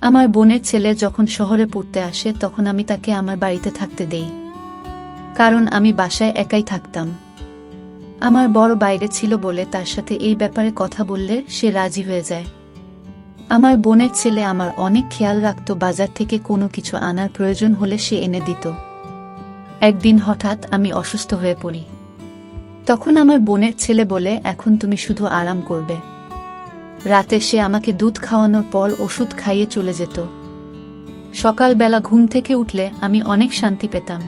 আমার বোনের ছেলে যখন শহরে পড়তে আসে তখন আমি তাকে আমার বাড়িতে থাকতে দেই, কারণ আমি বাসায় একাই থাকতাম। আমার বড় বাইরে ছিল বলে তার সাথে এই ব্যাপারে কথা বললে সে রাজি হয়ে যায়। আমার বোনের ছেলে আমার অনেক খেয়াল রাখত, বাজার থেকে কোনো কিছু আনার প্রয়োজন হলে সে এনে দিত। একদিন হঠাৎ আমি অসুস্থ হয়ে পড়ি। তখন আমার বোনের ছেলে বলে, এখন তুমি শুধু আরাম করবে। রাতে সে আমাকে দুধ খাওয়ানোর পর ওষুধ খাইয়ে চলে যেত। সকালবেলা ঘুম থেকে উঠলে আমি অনেক শান্তি পেতাম।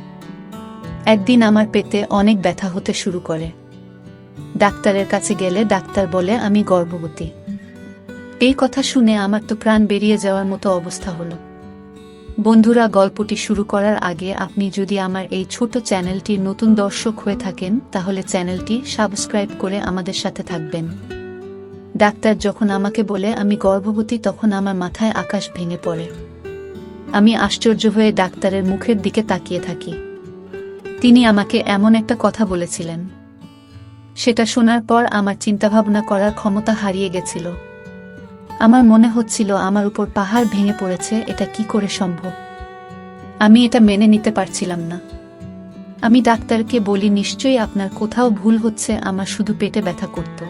একদিন আমার পেটে অনেক ব্যথা হতে শুরু করে। ডাক্তারের কাছে গেলে ডাক্তার বলে আমি গর্ভবতী। এই কথা শুনে আমার তো প্রাণ বেরিয়ে যাওয়ার মতো অবস্থা হলো। বন্ধুরা, গল্পটি শুরু করার আগে আপনি যদি আমার এই ছোট চ্যানেলটির নতুন দর্শক হয়ে থাকেন তাহলে চ্যানেলটি সাবস্ক্রাইব করে আমাদের সাথে থাকবেন। ডাক্তার যখন আমাকে বলে আমি গর্ভবতী তখন আমার মাথায় আকাশ ভেঙে পড়ে। আমি আশ্চর্য হয়ে ডাক্তারের মুখের দিকে তাকিয়ে থাকি। তিনি আমাকে এমন একটা কথা বলেছিলেন, সেটা শোনার পর আমার চিন্তাভাবনা করার ক্ষমতা হারিয়ে গেছিল। আমার মনে হচ্ছিল আমার উপর পাহাড় ভেঙে পড়েছে, এটা কি করে সম্ভব? আমি এটা মেনে নিতে পারছিলাম না। আমি ডাক্তারকে বলি, নিশ্চয়ই আপনার কোথাও ভুল হচ্ছে, আমার শুধু পেটে ব্যথা করত।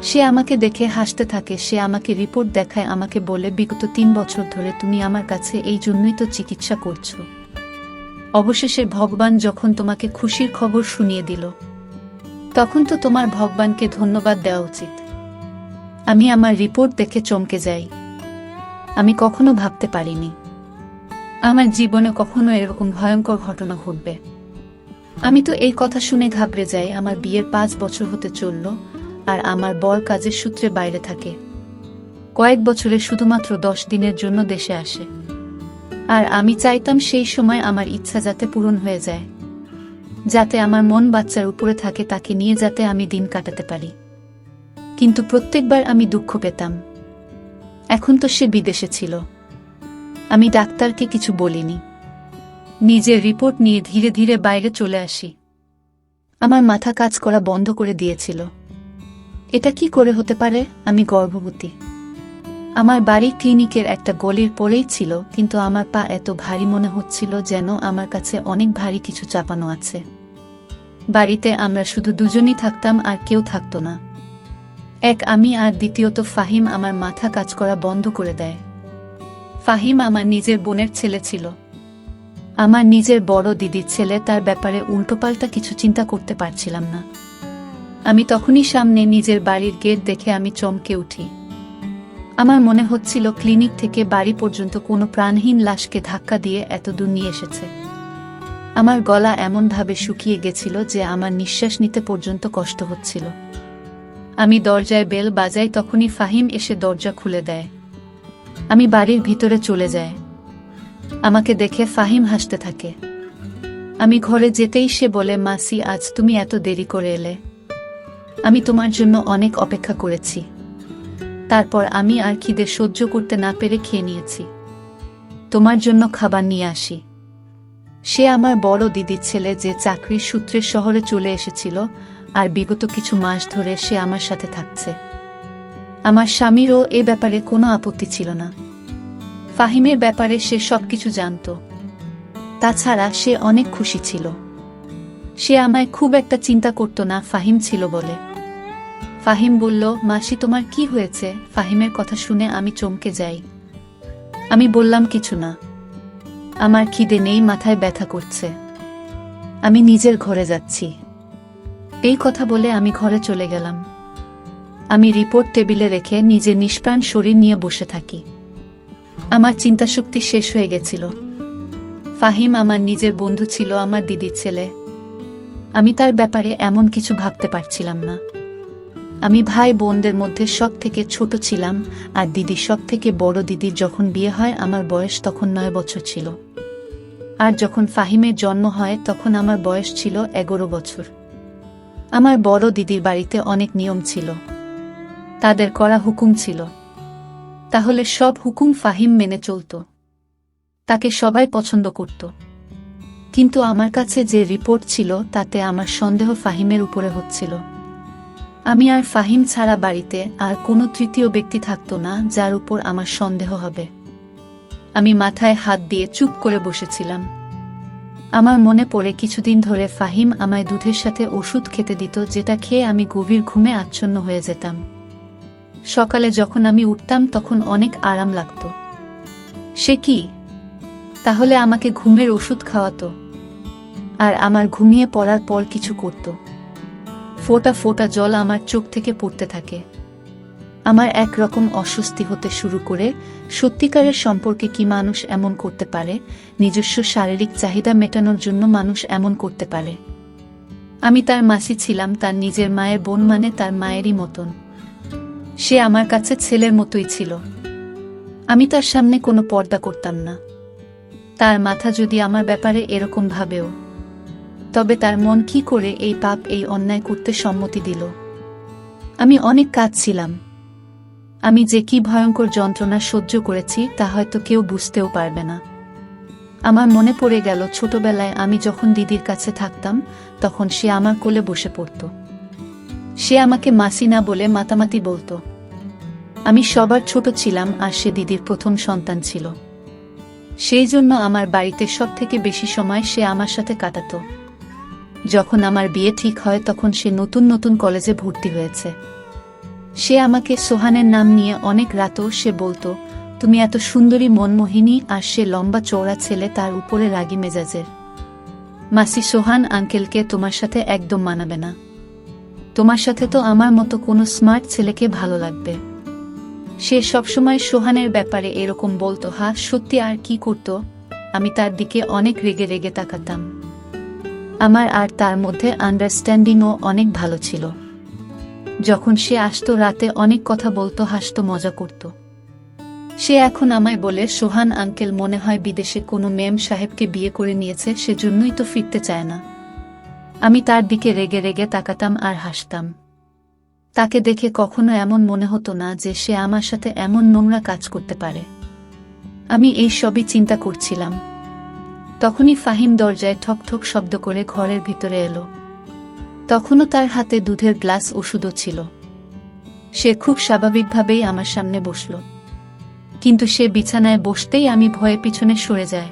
সে আমাকে দেখে হাসতে থাকে। সে আমাকে রিপোর্ট দেখায়, আমাকে বলে, বিগত 3 বছর ধরে তুমি আমার কাছে এই জন্যই তো চিকিৎসা করছো। অবশেষে ভগবান যখন তোমাকে খুশির খবর শুনিয়ে দিল, তখন তো তোমার ভগবানকে ধন্যবাদ দেওয়া উচিত। আমি আমার রিপোর্ট দেখে চমকে যাই। আমি কখনো ভাবতে পারিনি আমার জীবনে কখনো এরকম ভয়ঙ্কর ঘটনা ঘটবে। আমি তো এই কথা শুনে ঘাবড়ে যাই। আমার বিয়ের 5 বছর হতে চলল, আর আমার বর কাজের সূত্রে বাইরে থাকে। কয়েক বছরে শুধুমাত্র 10 দিনের জন্য দেশে আসে। আর আমি চাইতাম সেই সময় আমার ইচ্ছা যাতে পূরণ হয়ে যায়, যাতে আমার মন বাচ্চার উপরে থাকে, তাকে নিয়ে যাতে আমি দিন কাটাতে পারি। কিন্তু প্রত্যেকবার আমি দুঃখ পেতাম। এখন তো সে বিদেশে ছিল। আমি ডাক্তারকে কিছু বলিনি। নিজের রিপোর্ট নিয়ে ধীরে ধীরে বাইরে চলে আসি। আমার মাথা কাজ করা বন্ধ করে দিয়েছিল। এটা কি করে হতে পারে? আমি গর্ভবতী। আমার বাড়ি ক্লিনিকের একটা গলির পরেই ছিল, কিন্তু আমার পা এত ভারী মনে হচ্ছিল যেন আমার কাছে অনেক ভারী কিছু চাপানো আছে। বাড়িতে আমরা শুধু দুজনই থাকতাম, আর কেউ থাকতো না। এক আমি, আর দ্বিতীয়ত ফাহিম আমার মাথা কাজ করা বন্ধ করে দেয়। ফাহিম আমার নিজের বোনের ছেলে ছিল, আমার নিজের বড় দিদির ছেলে। তার ব্যাপারে উল্টোপাল্টা কিছু চিন্তা করতে পারছিলাম না। আমি তখনই সামনে নিজের বাড়ির গেট দেখে আমি চমকে উঠি। আমার মনে হচ্ছিল ক্লিনিক থেকে বাড়ি পর্যন্ত কোনো প্রাণহীন লাশকে ধাক্কা দিয়ে এত দূর নিয়ে এসেছে। আমার গলা এমনভাবে শুকিয়ে গেছিল যে আমার নিঃশ্বাস নিতে পর্যন্ত কষ্ট হচ্ছিল। আমি দরজায় বেল বাজাই, তখনই ফাহিম এসে দরজা খুলে দেয়। আমি বাড়ির ভিতরে চলে যাই। আমাকে দেখে ফাহিম হাসতে থাকে। আমি ঘরে যেতেই সে বলে, মাসি, আজ তুমি এত দেরি করে এলে। আমি তোমার জন্য অনেক অপেক্ষা করেছি। তারপর আমি আর খিদে সহ্য করতে না পেরে খেয়ে নিয়েছি। তোমার জন্য খাবার নিয়ে আসি। সে আমার বড় দিদির ছেলে, যে চাকরির সূত্রে শহরে চলে এসেছিল, আর বিগত কিছু মাস ধরে সে আমার সাথে থাকছে। আমার স্বামীরও এ ব্যাপারে কোনো আপত্তি ছিল না। ফাহিমের ব্যাপারে সে সবকিছু জানত। তাছাড়া সে অনেক খুশি ছিল। সে আমায় খুব একটা চিন্তা করত না, ফাহিম ছিল বলে। ফাহিম বলল, মাসি, তোমার কি হয়েছে? ফাহিমের কথা শুনে আমি চমকে যাই। আমি বললাম, কিছু না, আমার খিদে নেই, মাথায় ব্যথা করছে, আমি নিজের ঘরে যাচ্ছি। এই কথা বলে আমি ঘরে চলে গেলাম। আমি রিপোর্ট টেবিলে রেখে নিজের নিষ্প্রাণ শরীর নিয়ে বসে থাকি। আমার চিন্তাশক্তি শেষ হয়ে গেছিল। ফাহিম আমার নিজের বন্ধু ছিল, আমার দিদির ছেলে। আমি তার ব্যাপারে এমন কিছু ভাবতে পারছিলাম না। আমি ভাই বোনদের মধ্যে সব থেকে ছোট ছিলাম, আর দিদি সব থেকে বড়। দিদির যখন বিয়ে হয় আমার বয়স তখন 9 বছর ছিল, আর যখন ফাহিমের জন্ম হয় তখন আমার বয়স ছিল 11 বছর। আমার বড় দিদির বাড়িতে অনেক নিয়ম ছিল, তাদের করা হুকুম ছিল। তাহলে সব হুকুম ফাহিম মেনে চলত। তাকে সবাই পছন্দ করত। কিন্তু আমার কাছে যে রিপোর্ট ছিল তাতে আমার সন্দেহ ফাহিমের উপরে হচ্ছিল। আমি আর ফাহিম ছাড়া বাড়িতে আর কোনো তৃতীয় ব্যক্তি থাকতো না যার উপর আমার সন্দেহ হবে। আমি মাথায় হাত দিয়ে চুপ করে বসেছিলাম। আমার মনে পড়ে কিছুদিন ধরে ফাহিম আমায় দুধের সাথে ওষুধ খেতে দিত, যেটা খেয়ে আমি গভীর ঘুমে আচ্ছন্ন হয়ে যেতাম। সকালে যখন আমি উঠতাম তখন অনেক আরাম লাগত। সে কি তাহলে আমাকে ঘুমের ওষুধ খাওয়াতো আর আমার ঘুমিয়ে পড়ার পর কিছু করত। ফোঁটা ফোঁটা জল আমার চোখ থেকে পড়তে থাকে। আমার একরকম অস্বস্তি হতে শুরু করে। সত্যিকারের সম্পর্কে কি মানুষ এমন করতে পারে? নিজস্ব শারীরিক চাহিদা মেটানোর জন্য মানুষ এমন করতে পারে? আমি তার মাসি ছিলাম, তার নিজের মায়ের বোন, মানে তার মায়েরই মতন। সে আমার কাছে ছেলের মতোই ছিল। আমি তার সামনে কোনো পর্দা করতাম না। তার মাথা যদি আমার ব্যাপারে এরকম ভাবেও, তবে তার মন কি করে এই পাপ, এই অন্যায় করতে সম্মতি দিল? আমি অনেক কাঁদছিলাম। আমি যে কি ভয়ঙ্কর যন্ত্রণা সহ্য করেছি তা হয়তো কেউ বুঝতেও পারবে না। আমার মনে পড়ে গেল ছোটবেলায় আমি যখন দিদির কাছে থাকতাম, তখন সে আমার কোলে বসে পড়ত। সে আমাকে মাসি না বলে মাতামাতি বলতো। আমি সবার ছোট ছিলাম আর সে দিদির প্রথম সন্তান ছিল। সেই জন্য আমার বাড়িতে সব থেকে বেশি সময় সে আমার সাথে কাটাতো। যখন আমার বিয়ে ঠিক হয় তখন সে নতুন নতুন কলেজে ভর্তি হয়েছে। সে আমাকে সোহানের নাম নিয়ে অনেক রাতও সে বলতো, তুমি এত সুন্দরী, মনমোহিনী। আর সে লম্বা চওড়া ছেলে, তার উপরে রাগী মেজাজের। মাসি, সোহান আঙ্কেলকে তোমার সাথে একদম মানাবে না। তোমার সাথে তো আমার মতো কোনো স্মার্ট ছেলেকে ভালো লাগবে। সে সবসময় সোহানের ব্যাপারে এরকম বলতো। হ্যাঁ সত্যি, আর কি করত? আমি তার দিকে অনেক রেগে রেগে তাকাতাম। আমার আর তার মধ্যে আন্ডারস্ট্যান্ডিংও অনেক ভালো ছিল। যখন সে আসতো রাতে অনেক কথা বলতো, হাসতো, মজা করত। সে এখন আমায় বলে, সোহান আঙ্কেল মনে হয় বিদেশে কোনো মেম সাহেবকে বিয়ে করে নিয়েছে, সেজন্যই তো ফিরতে চায় না। আমি তার দিকে রেগে রেগে তাকাতাম আর হাসতাম। তাকে দেখে কখনো এমন মনে হতো না যে সে আমার সাথে এমন নোংরা কাজ করতে পারে। আমি এই সবই চিন্তা করছিলাম। তখনই ফাহিম দরজায় ঠক ঠক শব্দ করে ঘরের ভিতরে এলো। তখনও তার হাতে দুধের গ্লাস, ওষুধও ছিল। সে খুব স্বাভাবিকভাবেই আমার সামনে বসল, কিন্তু সে বিছানায় বসতেই আমি ভয়ে পিছনে সরে যাই।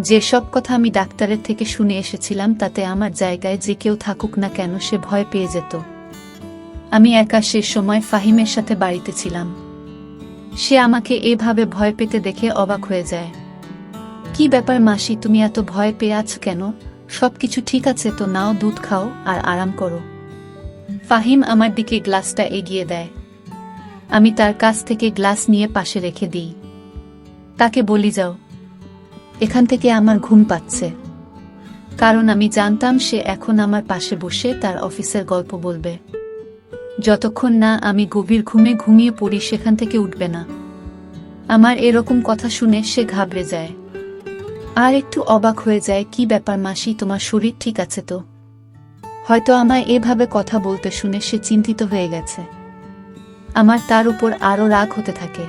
যে সব কথা আমি ডাক্তারের থেকে শুনে এসেছিলাম, তাতে আমার জায়গায় যে কেউ থাকুক না কেন সে ভয় পেয়ে যেত। আমি একা সে সময় ফাহিমের সাথে বাড়িতে ছিলাম। সে আমাকে এভাবে ভয় পেতে দেখে অবাক হয়ে যায়। কি ব্যাপার মাসি, তুমি এত ভয় পেয়ে আছো কেন? সবকিছু ঠিক আছে তো? নাও, দুধ খাও আর আরাম করো। ফাহিম আমার দিকে গ্লাসটা এগিয়ে দেয়। আমি তার কাছ থেকে গ্লাস নিয়ে পাশে রেখে দিই। তাকে বলি, যাও এখান থেকে, আমার ঘুম পাচ্ছে। কারণ আমি জানতাম সে এখন আমার পাশে বসে তার অফিসের গল্প বলবে। যতক্ষণ না আমি গভীর ঘুমে ঘুমিয়ে পড়ি সেখান থেকে উঠবে না। আমার এরকম কথা শুনে সে ঘাবড়ে যায় আর একটু অবাক হয়ে যায়। কি ব্যাপার মাসি, তোমার শরীর ঠিক আছে তো? হয়তো আমায় এভাবে কথা বলতে শুনে সে চিন্তিত হয়ে গেছে। আমার তার উপর আরও রাগ হতে থাকে।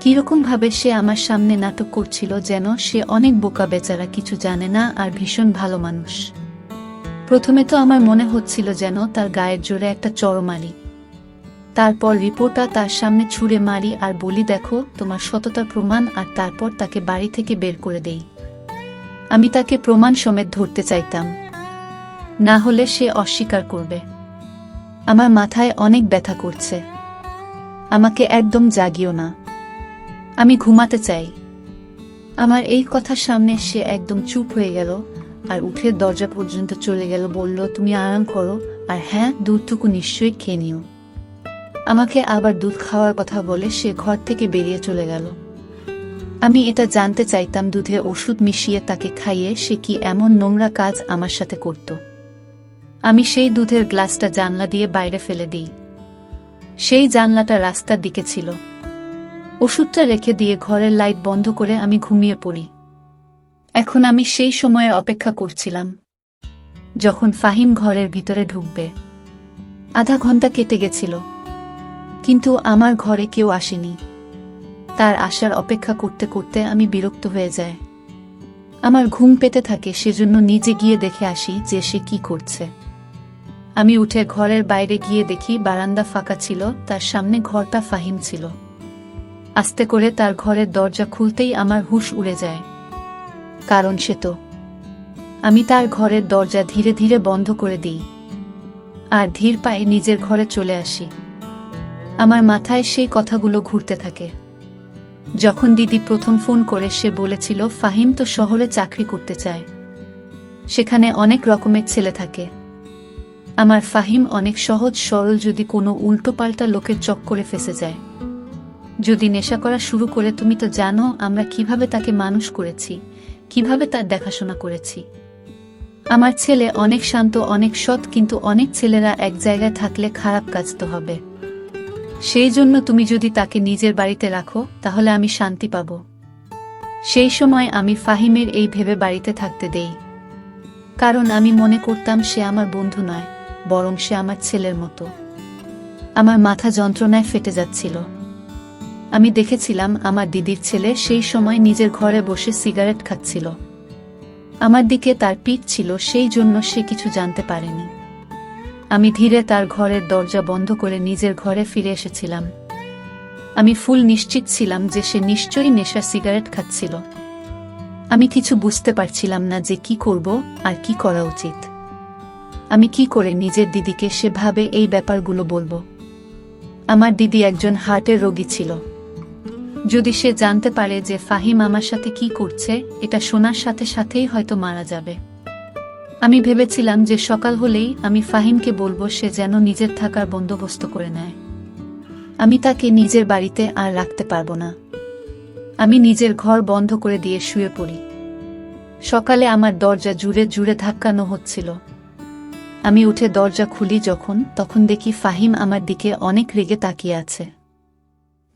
কিরকম ভাবে সে আমার সামনে নাটক করছিল, যেন সে অনেক বোকা, বেচারা, কিছু জানে না আর ভীষণ ভালো মানুষ। প্রথমে তো আমার মনে হচ্ছিল যেন তার গায়ের জোরে একটা চড় মারি, তারপর রিপোর্টটা তার সামনে ছুঁড়ে মারি আর বলি, দেখো তোমার সততার প্রমাণ। আর তারপর তাকে বাড়ি থেকে বের করে দেই। আমি তাকে প্রমাণ সমেত ধরতে চাইতাম, না হলে সে অস্বীকার করবে। আমার মাথায় অনেক ব্যথা করছে। আমাকে একদম জাগিও না, আমি ঘুমাতে চাই। আমার এই কথার সামনে সে একদম চুপ হয়ে গেল আর উঠে দরজা পর্যন্ত চলে গেল। বলল, তুমি আরাম করো, আর হ্যাঁ, দুধটুকু নিশ্চয়ই খেয়ে নিও। আমাকে আবার দুধ খাওয়ার কথা বলে সে ঘর থেকে বেরিয়ে চলে গেল। আমি এটা জানতে চাইতাম, দুধে ওষুধ মিশিয়ে তাকে খাইয়ে সে কি এমন নোংরা কাজ আমার সাথে করত। আমি সেই দুধের গ্লাসটা জানলা দিয়ে বাইরে ফেলে দিই। সেই জানলাটা রাস্তার দিকে ছিল। ওষুধটা রেখে দিয়ে ঘরের লাইট বন্ধ করে আমি ঘুমিয়ে পড়ি। এখন আমি সেই সময়ে অপেক্ষা করছিলাম যখন ফাহিম ঘরের ভিতরে ঢুকবে। আধা ঘন্টা কেটে গেছিল, কিন্তু আমার ঘরে কেউ আসেনি। তার আসার অপেক্ষা করতে করতে আমি বিরক্ত হয়ে যাই। আমার ঘুম পেতে থাকে, সেজন্য নিজে গিয়ে দেখে আসি যে সে কি করছে। আমি উঠে ঘরের বাইরে গিয়ে দেখি বারান্দা ফাঁকা ছিল, তার সামনে ঘরটা ফাহিম ছিল। আস্তে করে তার ঘরের দরজা খুলতেই আমার হুঁশ উড়ে যায়। কারণ সে তো। আমি তার ঘরের দরজা ধীরে ধীরে বন্ধ করে দিই আর ধীর পায়ে নিজের ঘরে চলে আসি। আমার মাথায় সেই কথাগুলো ঘুরতে থাকে। যখন দিদি প্রথম ফোন করে সে বলেছিল ফাহিম তো শহরে চাকরি করতে চায়, সেখানে অনেক রকমের ছেলে থাকে। আমার ফাহিম অনেক সহজ সরল, যদি কোনো উল্টোপাল্টা লোকের চক্করে ফেঁসে যায়, যদি নেশা করা শুরু করে, তুমি তো জানো আমরা কিভাবে তাকে মানুষ করেছি, কিভাবে তার দেখাশোনা করেছি। আমার ছেলে অনেক শান্ত, অনেক সৎ, কিন্তু অনেক ছেলেরা এক জায়গায় থাকলে খারাপ কাজ তো হবে। সেই জন্য তুমি যদি তাকে নিজের বাড়িতে রাখো তাহলে আমি শান্তি পাব। সেই সময় আমি ফাহিমের এই ভেবে বাড়িতে থাকতে দেই, কারণ আমি মনে করতাম সে আমার বন্ধু নয়, বরং সে আমার ছেলের মতো। আমার মাথা যন্ত্রণায় ফেটে যাচ্ছিল। আমি দেখেছিলাম আমার দিদির ছেলে সেই সময় নিজের ঘরে বসে সিগারেট খাচ্ছিল। আমার দিকে তার পিঠ ছিল, সেই জন্য সে কিছু জানতে পারেনি। আমি ধীরে তার ঘরের দরজা বন্ধ করে নিজের ঘরে ফিরে এসেছিলাম। আমি ফুল নিশ্চিত ছিলাম যে সে নিশ্চয়ই নেশার সিগারেট খাচ্ছিল। আমি কিছু বুঝতে পারছিলাম না যে কি করব আর কি করা উচিত। আমি কি করে নিজের দিদিকে সেভাবে এই ব্যাপারগুলো বলবো? আমার দিদি একজন হার্টের রোগী ছিল। যদি সে জানতে পারে যে ফাহিম আমার সাথে কি করছে, এটা শোনার সাথে সাথেই হয়তো মারা যাবে। আমি ভেবেছিলাম যে সকাল হলেই আমি ফাহিমকে বলবো সে যেন নিজের থাকার বন্দোবস্ত করে নেয়। আমি তাকে নিজের বাড়িতে আর রাখতে পারবো না। আমি নিজের ঘর বন্ধ করে দিয়ে শুয়ে পড়ি। সকালে আমার দরজা জুড়ে জুড়ে ধাক্কানো হচ্ছিল। আমি উঠে দরজা খুলি তখন দেখি ফাহিম আমার দিকে অনেক রেগে তাকিয়ে আছে।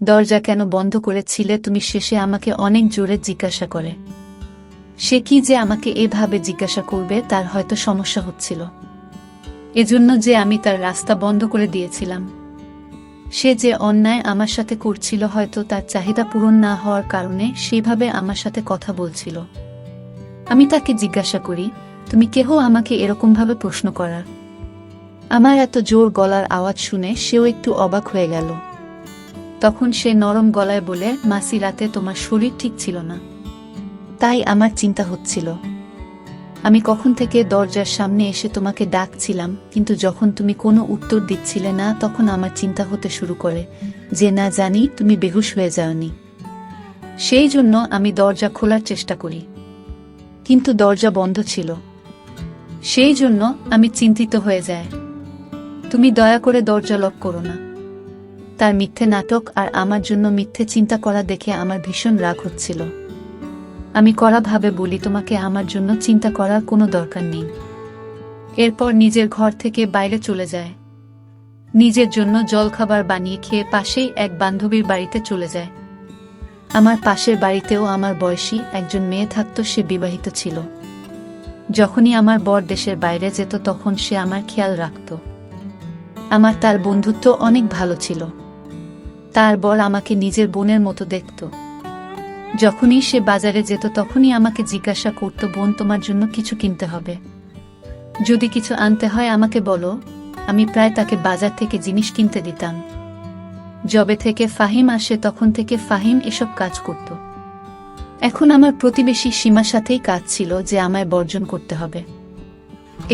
দরজা কেন বন্ধ করেছিলে তুমি? শেষে আমাকে অনেক জোরে জিজ্ঞাসা করে। সে কি যে আমাকে এভাবে জিজ্ঞাসা করবে তার হয়তো সমস্যা হচ্ছিল, এজন্য যে আমি তার রাস্তা বন্ধ করে দিয়েছিলাম। সে যে অন্যায় আমার সাথে করছিল, হয়তো তার চাহিদা পূরণ না হওয়ার কারণে সেইভাবে আমার সাথে কথা বলছিল। আমি তাকে জিজ্ঞাসা করি, তুমি কেহ আমাকে এরকমভাবে প্রশ্ন করার? আমার এত জোর গলার আওয়াজ শুনে সেও একটু অবাক হয়ে গেল। তখন সে নরম গলায় বলে, মাসি, রাতে তোমার শরীর ঠিক ছিল না, তাই আমার চিন্তা হচ্ছিল। আমি কখন থেকে দরজার সামনে এসে তোমাকে ডাকছিলাম, কিন্তু যখন তুমি কোনো উত্তর দিচ্ছিলে না তখন আমার চিন্তা হতে শুরু করে যে না জানি তুমি বেহুশ হয়ে যাওনি। সেই জন্য আমি দরজা খোলার চেষ্টা করি, কিন্তু দরজা বন্ধ ছিল। সেই জন্য আমি চিন্তিত হয়ে যাই। তুমি দয়া করে দরজা লক করো না। তার মিথ্যে নাটক আর আমার জন্য মিথ্যে চিন্তা করা দেখে আমার ভীষণ রাগ হচ্ছিল। আমি কড়াভাবে বলি, তোমাকে আমার জন্য চিন্তা করার কোনো দরকার নেই। এরপর নিজের ঘর থেকে বাইরে চলে যায়। নিজের জন্য জলখাবার বানিয়ে খেয়ে পাশেই এক বান্ধবীর বাড়িতে চলে যায়। আমার পাশের বাড়িতেও আমার বয়সী একজন মেয়ে থাকত, সে বিবাহিত ছিল। যখনই আমার বর দেশের বাইরে যেত তখন সে আমার খেয়াল রাখত। আমার তার বন্ধুত্ব অনেক ভালো ছিল। তার বর আমাকে নিজের বোনের মতো দেখত। যখনই সে বাজারে যেত তখনই আমাকে জিজ্ঞাসা করত, বোন, তোমার জন্য কিছু কিনতে হবে, যদি কিছু আনতে হয় আমাকে বলো। আমি প্রায় তাকে বাজার থেকে জিনিস কিনতে দিতাম। যবে থেকে ফাহিম আসে তখন থেকে ফাহিম এসব কাজ করত। এখন আমার প্রতিবেশী সীমার সাথেই কাজ ছিল যে আমায় বর্জন করতে হবে।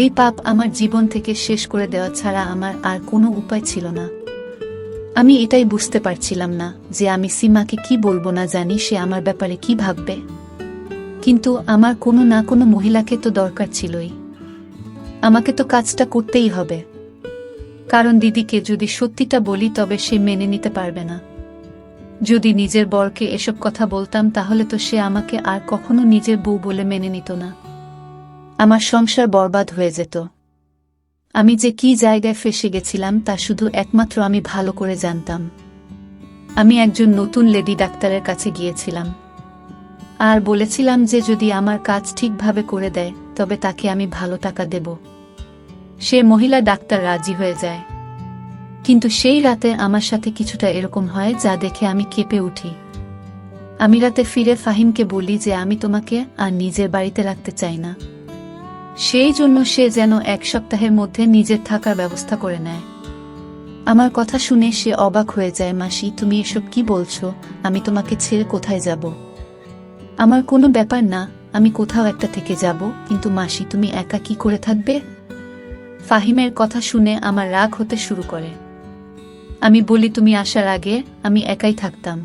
এই পাপ আমার জীবন থেকে শেষ করে দেওয়া ছাড়া আমার আর কোনো উপায় ছিল না। আমি এটাই বুঝতে পারছিলাম না যে আমি সীমাকে কি বলবো, না জানি সে আমার ব্যাপারে কি ভাববে। কিন্তু আমার কোনো না কোনো মহিলাকে তো দরকার ছিলই। আমাকে তো কাজটা করতেই হবে, কারণ দিদিকে যদি সত্যিটা বলি তবে সে মেনে নিতে পারবে না। যদি নিজের বরকে এসব কথা বলতাম তাহলে তো সে আমাকে আর কখনো নিজের বউ বলে মেনে নিত না। আমার সংসার বরবাদ হয়ে যেত। আমি যে কি জায়গায় ফেঁসে গেছিলাম তা শুধু একমাত্র আমি ভালো করে জানতাম। আমি একজন নতুন লেডি ডাক্তারের কাছে গিয়েছিলাম আর বলেছিলাম যে যদি আমার কাজ ঠিকভাবে করে দেয় তবে তাকে আমি ভালো টাকা দেব। সে মহিলা ডাক্তার রাজি হয়ে যায়, কিন্তু সেই রাতে আমার সাথে কিছুটা এরকম হয় যা দেখে আমি কেঁপে উঠি। আমি রাতে ফিরে ফাহিমকে বলি যে আমি তোমাকে আর নিজের বাড়িতে রাখতে চাই না। সেই জন্য সে যেন 1 সপ্তাহের মধ্যে নিজের থাকার ব্যবস্থা করে নেয়। আমার কথা শুনে সে অবাক হয়ে যায়। মাসি, তুমি এসব কি বলছো? আমি তোমাকে ছেড়ে কোথায় যাব? আমার কোনো ব্যাপার না, আমি কোথাও একটা থেকে যাব, কিন্তু মাসি তুমি একা কি করে থাকবে? ফাহিমের কথা শুনে আমার রাগ হতে শুরু করে। আমি বলি, তুমি আসার আগে আমি একাই থাকতাম।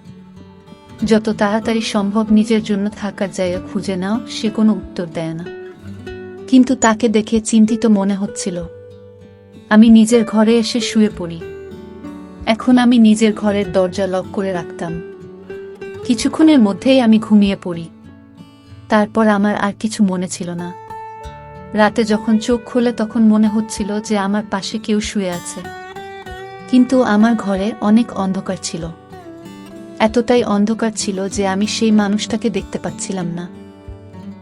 যত তাড়াতাড়ি সম্ভব নিজের জন্য থাকার জায়গা খুঁজে নাও। সে কোনো উত্তর দেয় না, কিন্তু তাকে দেখে চিন্তিত মনে হচ্ছিল। আমি নিজের ঘরে এসে শুয়ে পড়ি। এখন আমি নিজের ঘরের দরজা লক করে রাখতাম। কিছুক্ষণের মধ্যেই আমি ঘুমিয়ে পড়ি। তারপর আমার আর কিছু মনে ছিল না। রাতে যখন চোখ খুলে তখন মনে হচ্ছিল যে আমার পাশে কেউ শুয়ে আছে, কিন্তু আমার ঘরে অনেক অন্ধকার ছিল। এতটাই অন্ধকার ছিল যে আমি সেই মানুষটাকে দেখতে পাচ্ছিলাম না।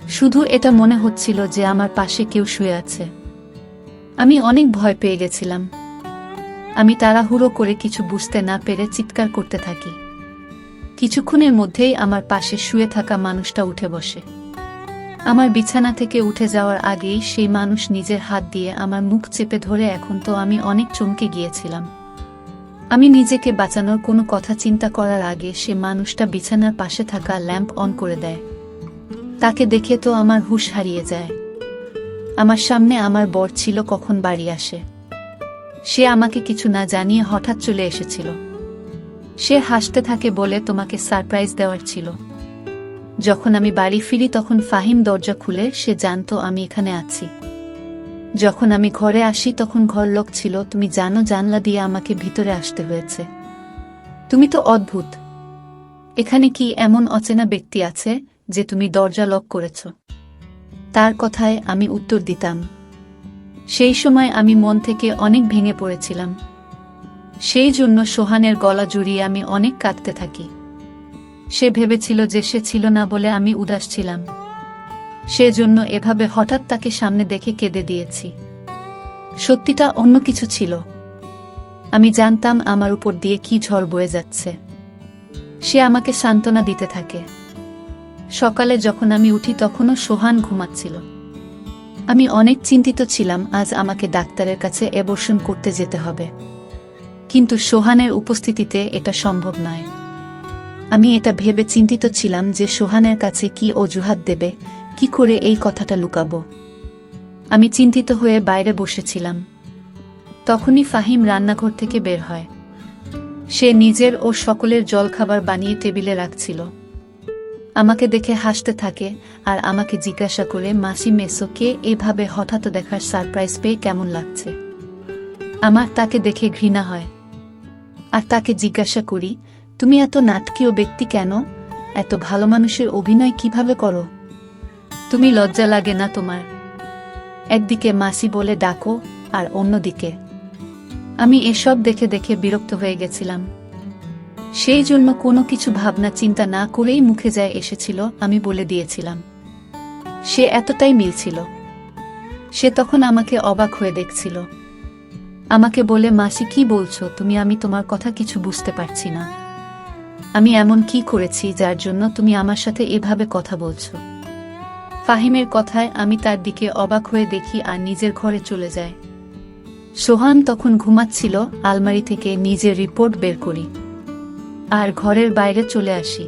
শুধু এটা মনে হচ্ছিল যে আমার পাশে কেউ শুয়ে আছে। আমি অনেক ভয় পেয়ে গেছিলাম। আমি তাড়াহুড়ো করে কিছু বুঝতে না পেরে চিৎকার করতে থাকি। কিছুক্ষণের মধ্যেই আমার পাশে শুয়ে থাকা মানুষটা উঠে বসে। আমার বিছানা থেকে উঠে যাওয়ার আগেই সেই মানুষ নিজের হাত দিয়ে আমার মুখ চেপে ধরে। এখন তো আমি অনেক চমকে গিয়েছিলাম। আমি নিজেকে বাঁচানোর কোনো কথা চিন্তা করার আগে সে মানুষটা বিছানার পাশে থাকা ল্যাম্প অন করে দেয়। তাকে দেখে তো আমার হুঁশ হারিয়ে যায়। আমার সামনে আমার বর ছিল কখন বাড়ি আসে। সে আমাকে কিছু না জানিয়ে হঠাৎ চলে এসেছিল। সে হাসতে থাকে, বলে তোমাকে সারপ্রাইজ দেওয়ার ছিল। যখন আমি বাড়ি ফিরি তখন ফাহিম দরজা খুলে। সে জানতো আমি এখানে আছি। যখন আমি ঘরে আসি তখন ঘর লক ছিল। তুমি জানো, জানলা দিয়ে আমাকে ভিতরে আসতে হয়েছে। তুমি তো অদ্ভুত। এখানে কি এমন অচেনা ব্যক্তি আছে যে তুমি দরজা লক করেছ? তার কথায় আমি উত্তর দিতাম। সেই সময় আমি মন থেকে অনেক ভেঙে পড়েছিলাম। সেই জন্য সোহানের গলা জড়িয়ে আমি অনেক কাঁদতে থাকি। সে ভেবেছিল যে সে ছিল না বলে আমি উদাস ছিলাম। সেজন্য এভাবে হঠাৎ তাকে সামনে দেখে কেঁদে দিয়েছি। সত্যিটা অন্য কিছু ছিল। আমি জানতাম আমার উপর দিয়ে কি ঝড় বয়ে যাচ্ছে। সে আমাকে সান্ত্বনা দিতে থাকে। সকালে যখন আমি উঠি তখনও সোহান ঘুমাচ্ছিল। আমি অনেক চিন্তিত ছিলাম, আজ আমাকে ডাক্তারের কাছে অ্যাবর্শন করতে যেতে হবে। কিন্তু সোহানের উপস্থিতিতে এটা সম্ভব নয়। আমি এটা ভেবে চিন্তিত ছিলাম যে সোহানের কাছে কি অজুহাত দেবে, কি করে এই কথাটা লুকাবো। আমি চিন্তিত হয়ে বাইরে বসেছিলাম। তখনই ফাহিম রান্নাঘর থেকে বের হয়। সে নিজের ও সকলের জলখাবার বানিয়ে টেবিলে রাখছিল। আমাকে দেখে হাসতে থাকে আর আমাকে জিজ্ঞাসা করে, মাসি মেসোকে এভাবে হঠাৎ দেখার সারপ্রাইজ পেয়ে কেমন লাগছে? আমার তাকে দেখে ঘৃণা হয়। আর তাকে জিজ্ঞাসা করি, তুমি এত নাটকীয় ব্যক্তি কেন? এত ভালো মানুষের অভিনয় কিভাবে করো? তুমি লজ্জা লাগে না তোমার? একদিকে মাসি বলে ডাকো আর অন্যদিকে। আমি এসব দেখে দেখে বিরক্ত হয়ে গেছিলাম। সেই জন্য কোনো কিছু ভাবনা চিন্তা না করেই মুখে যায় এসেছিল আমি বলে দিয়েছিলাম। সে এতটাই মিলছিল। সে তখন আমাকে অবাক হয়ে দেখছিল। আমাকে বলে, মাসি কি বলছো তুমি? আমি তোমার কথা কিছু বুঝতে পারছি না। আমি এমন কি করেছি যার জন্য তুমি আমার সাথে এভাবে কথা বলছো? ফাহিমের কথায় আমি তার দিকে অবাক হয়ে দেখি আর নিজের ঘরে চলে যায়। সোহান তখন ঘুমাচ্ছিল। আলমারি থেকে নিজের রিপোর্ট বের করি আর ঘরের বাইরে চলে আসি।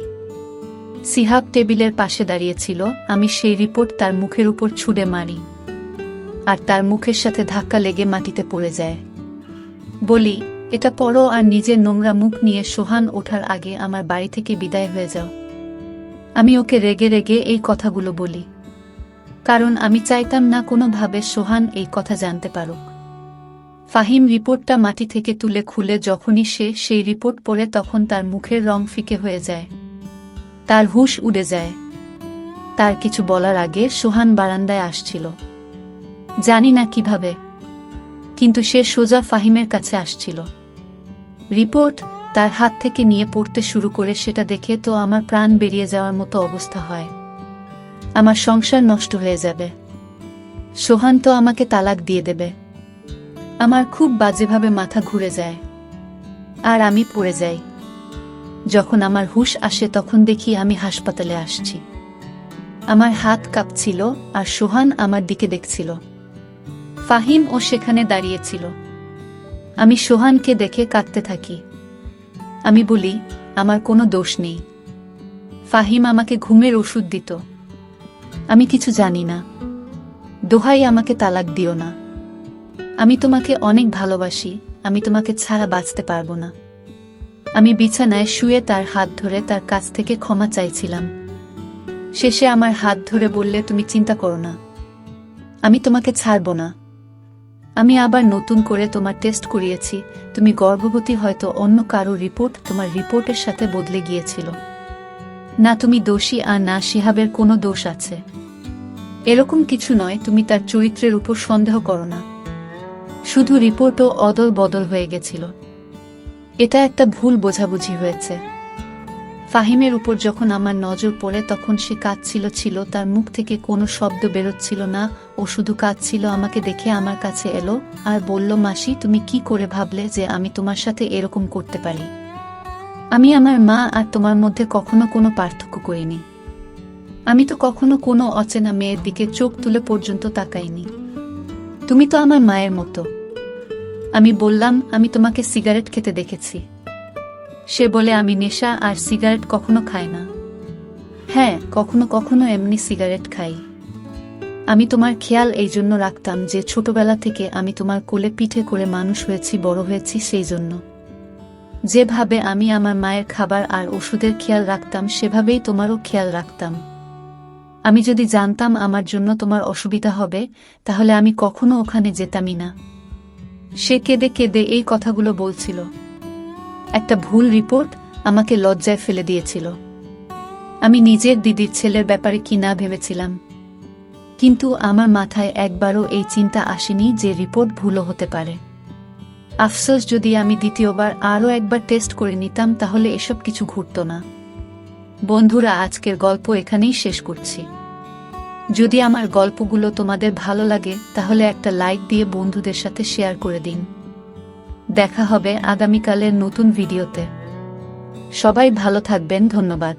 সিহাব টেবিলের পাশে দাঁড়িয়েছিল। আমি সেই রিপোর্ট তার মুখের উপর ছুঁড়ে মারি আর তার মুখের সাথে ধাক্কা লেগে মাটিতে পড়ে যায়। বলি, এটা পড়ো আর নিজের নোংরা মুখ নিয়ে সোহান ওঠার আগে আমার বাড়ি থেকে বিদায় হয়ে যাও। আমি ওকে রেগে রেগে এই কথাগুলো বলি, কারণ আমি চাইতাম না কোনোভাবে সোহান এই কথা জানতে পারুক। ফাহিম রিপোর্টটা মাটি থেকে তুলে খুলে যখনই সে সেই রিপোর্ট পড়ে তখন তার মুখের রং ফিকে হয়ে যায়। তার হুঁশ উড়ে যায়। তার কিছু বলার আগে সোহান বারান্দায় আসছিল। জানি না কিভাবে, কিন্তু সে সোজা ফাহিমের কাছে আসছিল। রিপোর্ট তার হাত থেকে নিয়ে পড়তে শুরু করে। সেটা দেখে তো আমার প্রাণ বেরিয়ে যাওয়ার মতো অবস্থা হয়। আমার সংসার নষ্ট হয়ে যাবে। সোহান তো আমাকে তালাক দিয়ে দেবে। আমার খুব বাজেভাবে মাথা ঘুরে যায় আর আমি পড়ে যাই। যখন আমার হুঁশ আসে তখন দেখি আমি হাসপাতালে আসছি। আমার হাত কাঁপছিল আর সোহান আমার দিকে দেখছিল। ফাহিম ও সেখানে দাঁড়িয়েছিল। আমি সোহানকে দেখে কাঁদতে থাকি। আমি বলি, আমার কোনো দোষ নেই। ফাহিম আমাকে ঘুমের ওষুধ দিত। আমি কিছু জানি না। দোহাই, আমাকে তালাক দিও না। আমি তোমাকে অনেক ভালোবাসি, আমি তোমাকে ছাড়া বাঁচতে পারবো না। আমি বিছানায় শুয়ে তার হাত ধরে তার কাছ থেকে ক্ষমা চাইছিলাম। শেষে আমার হাত ধরে বললে, তুমি চিন্তা করো না, আমি তোমাকে ছাড়ব না। আমি আবার নতুন করে তোমার টেস্ট করিয়েছি, তুমি গর্ভবতী। হয়তো অন্য কারো রিপোর্ট তোমার রিপোর্টের সাথে বদলে গিয়েছিল। না তুমি দোষী আর না শিহাবের কোনো দোষ আছে। এরকম কিছু নয়, তুমি তার চরিত্রের উপর সন্দেহ করো না। শুধু রিপোর্টও অদল বদল হয়ে গেছিল। এটা একটা ভুল বোঝাবুঝি হয়েছে। ফাহিমের উপর যখন আমার নজর পড়ে তখন সে কাঁদছিল, তার মুখ থেকে কোনো শব্দ বেরোচ্ছিল না। ও শুধু কাঁদছিল। আমাকে দেখে আমার কাছে এলো আর বলল, মাসি, তুমি কি করে ভাবলে যে আমি তোমার সাথে এরকম করতে পারি? আমি আমার মা আর তোমার মধ্যে কখনো কোনো পার্থক্য করিনি। আমি তো কখনো কোনো অচেনা মেয়ের দিকে চোখ তুলে পর্যন্ত তাকাইনি। তুমি তো আমার মায়ের মতো। আমি বললাম, আমি তোমাকে সিগারেট খেতে দেখেছি। সে বলে, আমি নেশা আর সিগারেট কখনো খাই না। হ্যাঁ, কখনো কখনো এমনি সিগারেট খাই। আমি তোমার খেয়াল এই জন্য রাখতাম যে ছোটবেলা থেকে আমি তোমার কোলে পিঠে করে মানুষ হয়েছি, বড় হয়েছি, সেই জন্য। যেভাবে আমি আমার মায়ের খাবার আর ওষুধের খেয়াল রাখতাম সেভাবেই তোমারও খেয়াল রাখতাম। আমি যদি জানতাম আমার জন্য তোমার অসুবিধা হবে তাহলে আমি কখনো ওখানে যেতামই না। সে কেঁদে কেঁদে এই কথাগুলো বলছিল। একটা ভুল রিপোর্ট আমাকে লজ্জায় ফেলে দিয়েছিল। আমি নিজের দিদির ছেলের ব্যাপারে কি না ভেবেছিলাম, কিন্তু আমার মাথায় একবারও এই চিন্তা আসেনি যে রিপোর্ট ভুলও হতে পারে। আফসোস, যদি আমি দ্বিতীয়বার আরও একবার টেস্ট করে নিতাম তাহলে এসব কিছু ঘটতো না। বন্ধুরা, আজকের গল্প এখানেই শেষ করছি। যদি আমার গল্পগুলো তোমাদের ভালো লাগে তাহলে একটা লাইক দিয়ে বন্ধুদের সাথে শেয়ার করে দিন। দেখা হবে আগামীকালের নতুন ভিডিওতে। সবাই ভালো থাকবেন। ধন্যবাদ।